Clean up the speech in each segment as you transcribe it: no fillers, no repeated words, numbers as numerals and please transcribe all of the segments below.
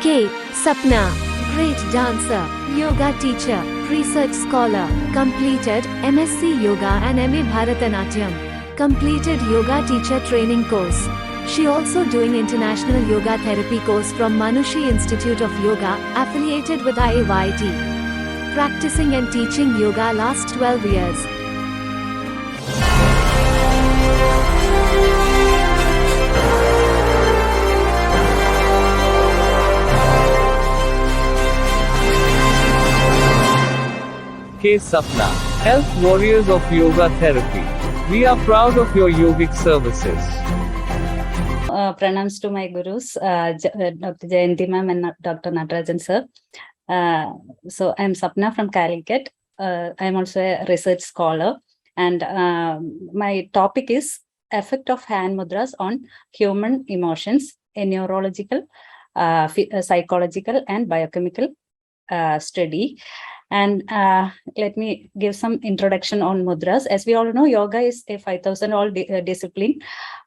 K. Sapna, great dancer, yoga teacher, research scholar, completed MSc Yoga and MA Bharatanatyam, completed yoga teacher training course. She also doing international yoga therapy course from Manushi Institute of Yoga, affiliated with IAYT. Practicing and teaching yoga last 12 years. K. Sapna, Health Warriors of Yoga Therapy. We are proud of your yogic services. Pranams to my gurus, Dr. Jayanti ma'am and Dr. Natarajan sir. So I'm Sapna from Calicut. I'm also a research scholar, and my topic is effect of hand mudras on human emotions in neurological, psychological, and biochemical study. And let me give some introduction on mudras. As we all know, yoga is a 5,000 discipline.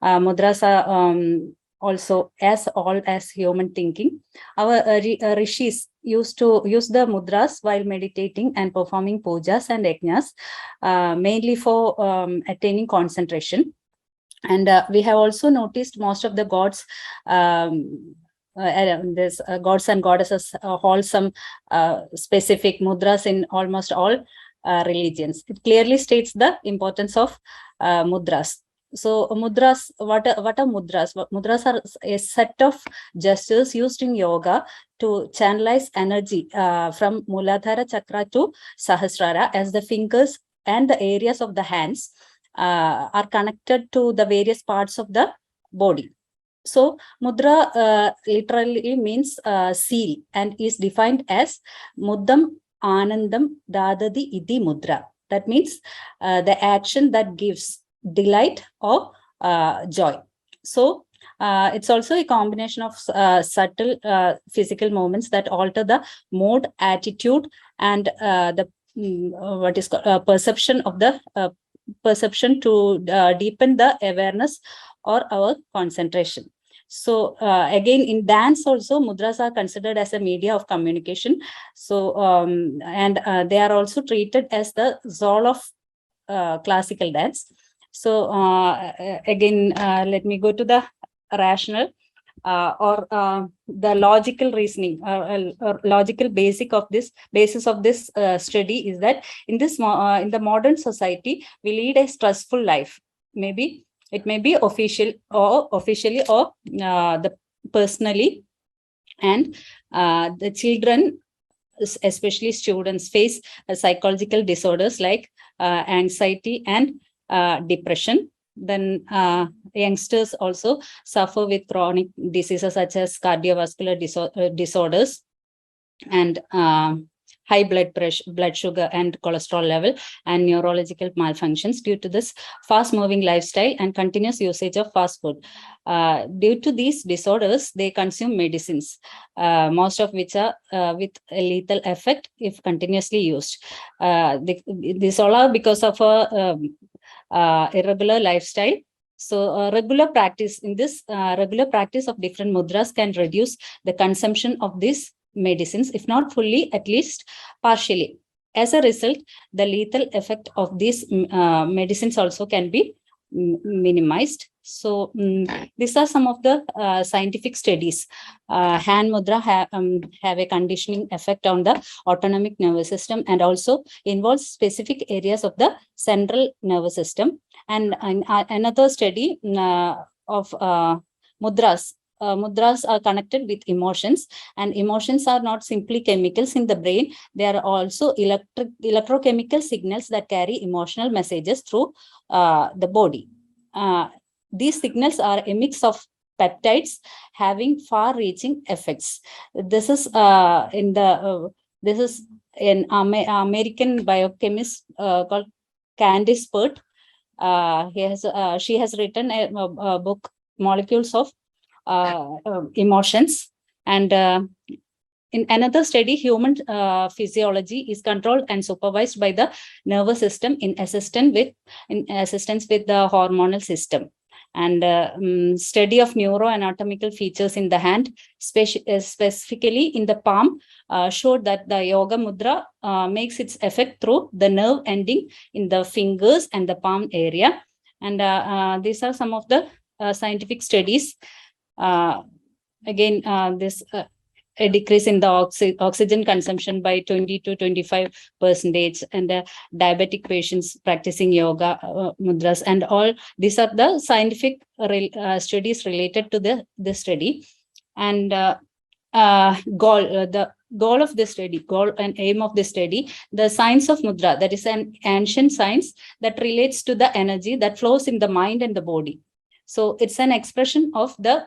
Mudras are also as old as human thinking. Our rishis used to use the mudras while meditating and performing pujas and yajnas, mainly for attaining concentration. And we have also noticed most of the gods, there's gods and goddesses hold some specific mudras in almost all religions. It clearly states the importance of mudras. So mudras, what are mudras? Mudras are a set of gestures used in yoga to channelize energy from Muladhara Chakra to Sahasrara, as the fingers and the areas of the hands are connected to the various parts of the body. So mudra literally means seal and is defined as muddam anandam dadadi iti mudra. That means the action that gives delight or joy. So it's also a combination of subtle physical movements that alter the mood, attitude, and the what is called perception of the perception to deepen the awareness or our concentration. So again, in dance also, mudras are considered as a media of communication. So and they are also treated as the soul of classical dance. So again, let me go to the rational or the logical reasoning or logical basis of this study is that in this in the modern society we lead a stressful life. Maybe it may be officially or the personally, and the children, especially students, face psychological disorders like anxiety and depression. Then youngsters also suffer with chronic diseases such as cardiovascular disorders and high blood pressure, blood sugar and cholesterol level, and neurological malfunctions due to this fast moving lifestyle and continuous usage of fast food. Due to these disorders, they consume medicines, most of which are with a lethal effect if continuously used. This all are because of a irregular lifestyle. So regular practice of different mudras can reduce the consumption of these medicines, if not fully, at least partially. As a result, the lethal effect of these medicines also can be minimized. So these are some of the scientific studies. Hand mudra have a conditioning effect on the autonomic nervous system and also involves specific areas of the central nervous system. And another study of mudras. Mudras are connected with emotions, and emotions are not simply chemicals in the brain. They are also electrochemical signals that carry emotional messages through the body. These signals are a mix of peptides having far-reaching effects. This is this is an American biochemist called Candice Pert. She has written a book, Molecules of Emotions, and in another study, human physiology is controlled and supervised by the nervous system in assistance with the hormonal system. And study of neuroanatomical features in the hand, specifically in the palm, showed that the yoga mudra makes its effect through the nerve ending in the fingers and the palm area. And these are some of the scientific studies. Again, this a decrease in the oxygen consumption by 20 to 25%, and diabetic patients practicing yoga mudras, and all these are the scientific studies related to this study. And the goal of this study, goal and aim of this study, the science of mudra, that is an ancient science that relates to the energy that flows in the mind and the body. So it's an expression of the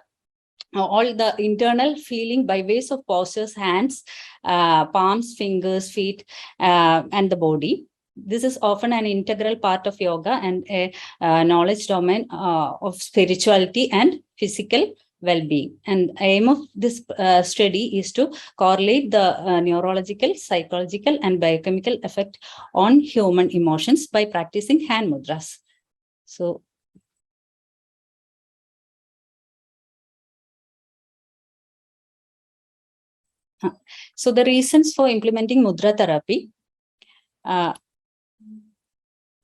all the internal feeling by ways of postures, hands, palms, fingers, feet, and the body. This is often an integral part of yoga and a knowledge domain of spirituality and physical well-being. And aim of this study is to correlate the neurological, psychological, and biochemical effect on human emotions by practicing hand mudras. So the reasons for implementing mudra therapy.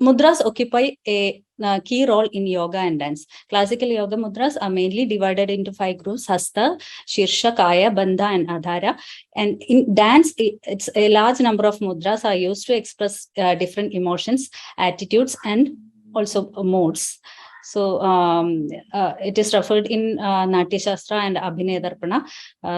Mudras occupy a key role in yoga and dance. Classical yoga mudras are mainly divided into 5 groups: Hasta, Shirsha, Kaya, Bandha, and Adhara. And in dance, it's a large number of mudras are used to express different emotions, attitudes, and also moods. So it is referred in Natya Shastra and Abhinaya Darpana,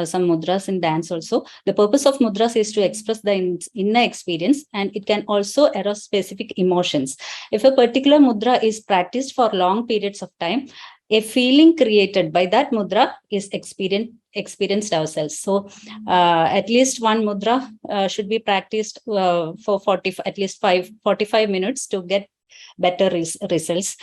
some mudras in dance also. The purpose of mudras is to express the inner experience, and it can also arouse specific emotions. If a particular mudra is practiced for long periods of time, a feeling created by that mudra is experienced ourselves. So at least one mudra should be practiced for 45 minutes to get better results.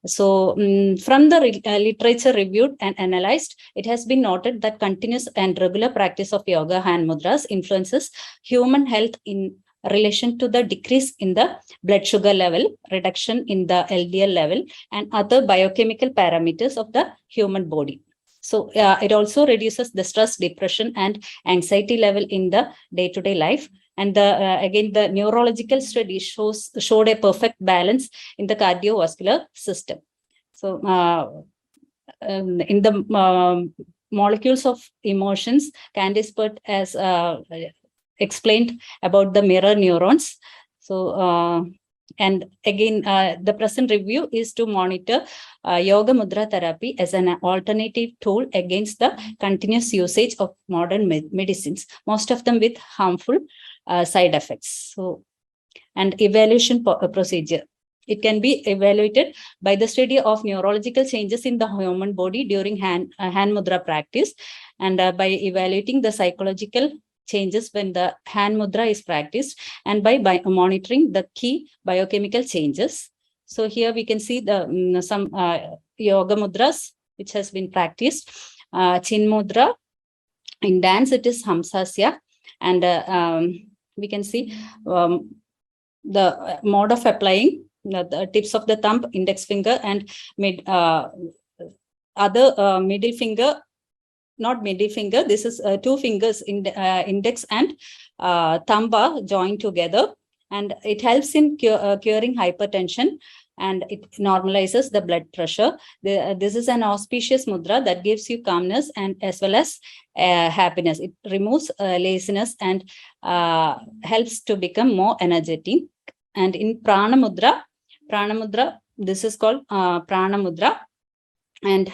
So from the literature reviewed and analyzed, it has been noted that continuous and regular practice of yoga hand mudras influences human health in relation to the decrease in the blood sugar level, reduction in the LDL level, and other biochemical parameters of the human body. So it also reduces the stress, depression, and anxiety level in the day-to-day life. And again, the neurological study showed a perfect balance in the cardiovascular system. So in the molecules of emotions, Candice Pert has explained about the mirror neurons. So and again, the present review is to monitor yoga mudra therapy as an alternative tool against the continuous usage of modern medicines, most of them with harmful side effects. So, and evaluation procedure. It can be evaluated by the study of neurological changes in the human body during hand mudra practice, and by evaluating the psychological changes when the hand mudra is practiced, and by monitoring the key biochemical changes. So here we can see the some yoga mudras which has been practiced. Chin mudra. In dance, it is Hamsasya, and we can see the mode of applying the tips of the thumb, index finger, and other middle finger. Not middle finger. This is 2 fingers in index and thumb are joined together, and it helps in curing hypertension, and it normalizes the blood pressure. This is an auspicious mudra that gives you calmness and as well as happiness. It removes laziness and helps to become more energetic. And in Prana Mudra, this is called Prana Mudra, and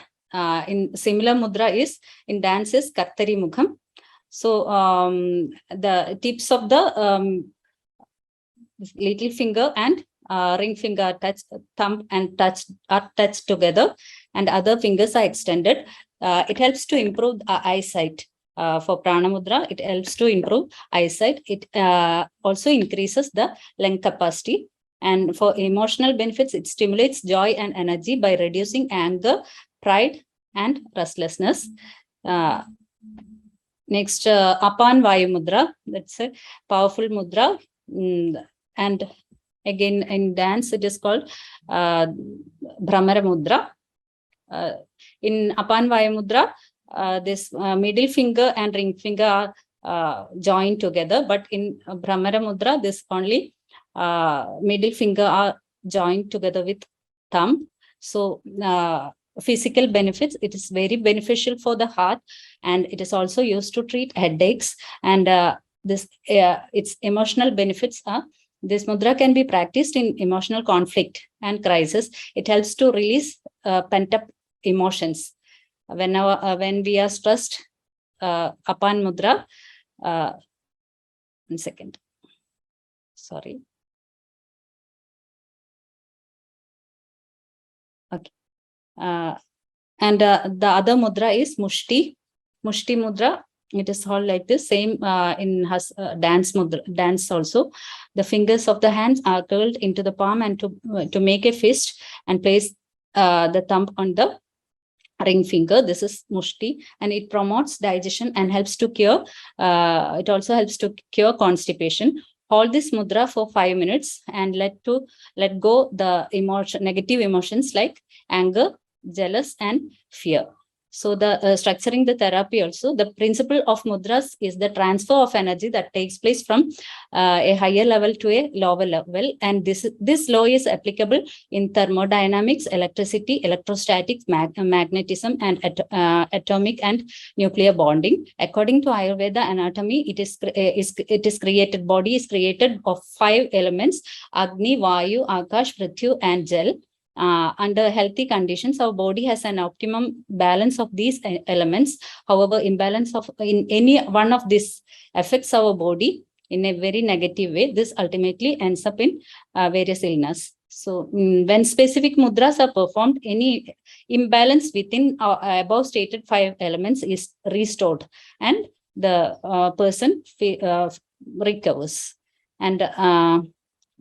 in similar mudra is in dance is Kartari Mukham. So the tips of the little finger and ring finger thumb and are touched together, and other fingers are extended. It helps to improve eyesight. For Prana Mudra, it helps to improve eyesight. It also increases the lung capacity. And for emotional benefits, it stimulates joy and energy by reducing anger, pride, and restlessness. Next, Apan Vayu Mudra. That's a powerful mudra. And again, in dance, it is called Bhramara Mudra. In Apan Vaya Mudra, this middle finger and ring finger are joined together, but in Brahmara Mudra, this only middle finger are joined together with thumb. So physical benefits, it is very beneficial for the heart, and it is also used to treat headaches. And its emotional benefits are, this mudra can be practiced in emotional conflict and crisis. It helps to release pent up emotions. When we are stressed, Apan Mudra, 1 second, sorry. Okay. And the other mudra is Mushti. Mushti Mudra, it is called like this, same in dance mudra, dance also. The fingers of the hands are curled into the palm and to make a fist, and place the thumb on the ring finger. This is Mushti, and it promotes digestion and helps to cure. It also helps to cure constipation. Hold this mudra for 5 minutes and let go the negative emotions like anger, jealous, and fear. So the structuring the therapy also, the principle of mudras is the transfer of energy that takes place from a higher level to a lower level. And this law is applicable in thermodynamics, electricity, electrostatics, magnetism, and atomic and nuclear bonding. According to Ayurveda anatomy, body is created of 5 elements: Agni, Vayu, Akash, Prithvi, and Jal. Under healthy conditions, our body has an optimum balance of these elements. However, imbalance in any one of these affects our body in a very negative way. This ultimately ends up in various illness. So when specific mudras are performed, any imbalance within above stated 5 elements is restored, and the person recovers. And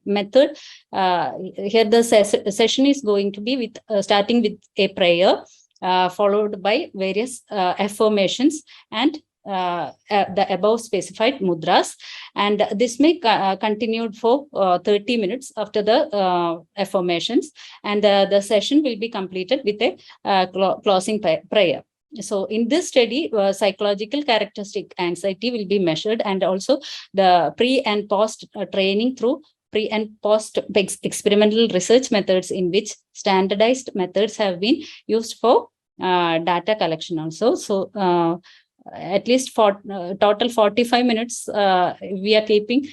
method, here the session is going to be with starting with a prayer, followed by various affirmations and the above specified mudras, and this may continue for 30 minutes after the affirmations, and the session will be completed with a closing prayer. So in this study, psychological characteristic anxiety will be measured, and also the pre and post training through pre and post experimental research methods, in which standardized methods have been used for data collection also. So at least for total 45 minutes, we are keeping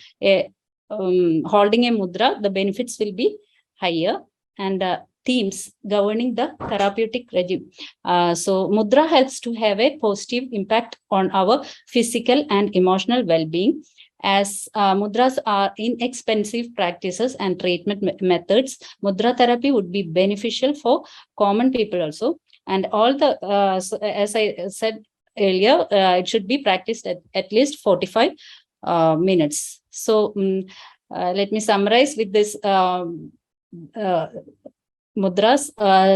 holding a mudra. The benefits will be higher, and themes governing the therapeutic regime. So mudra helps to have a positive impact on our physical and emotional well-being. As mudras are inexpensive practices and treatment methods, mudra therapy would be beneficial for common people also. And all the, as I said earlier, it should be practiced at least 45 minutes. So let me summarize with this. Mudras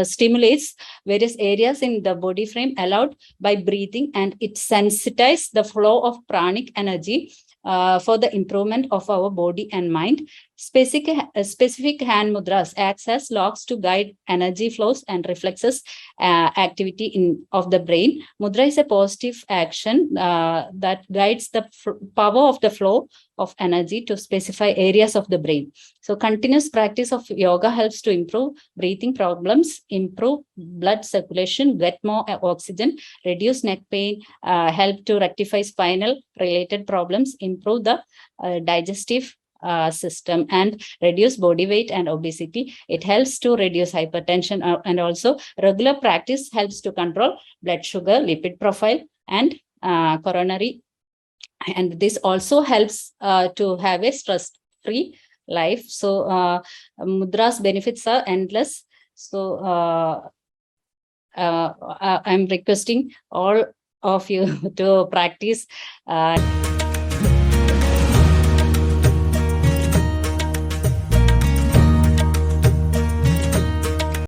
stimulates various areas in the body frame allowed by breathing, and it sensitizes the flow of pranic energy for the improvement of our body and mind. Specific hand mudras acts as locks to guide energy flows and reflexes activity of the brain. Mudra is a positive action that guides the power of the flow of energy to specify areas of the brain. So continuous practice of yoga helps to improve breathing problems, improve blood circulation, get more oxygen, reduce neck pain, help to rectify spinal related problems, improve the digestive system, and reduce body weight and obesity. It helps to reduce hypertension, and also regular practice helps to control blood sugar, lipid profile, and coronary. And this also helps to have a stress-free life. So mudra's benefits are endless. So I'm requesting all of you to practice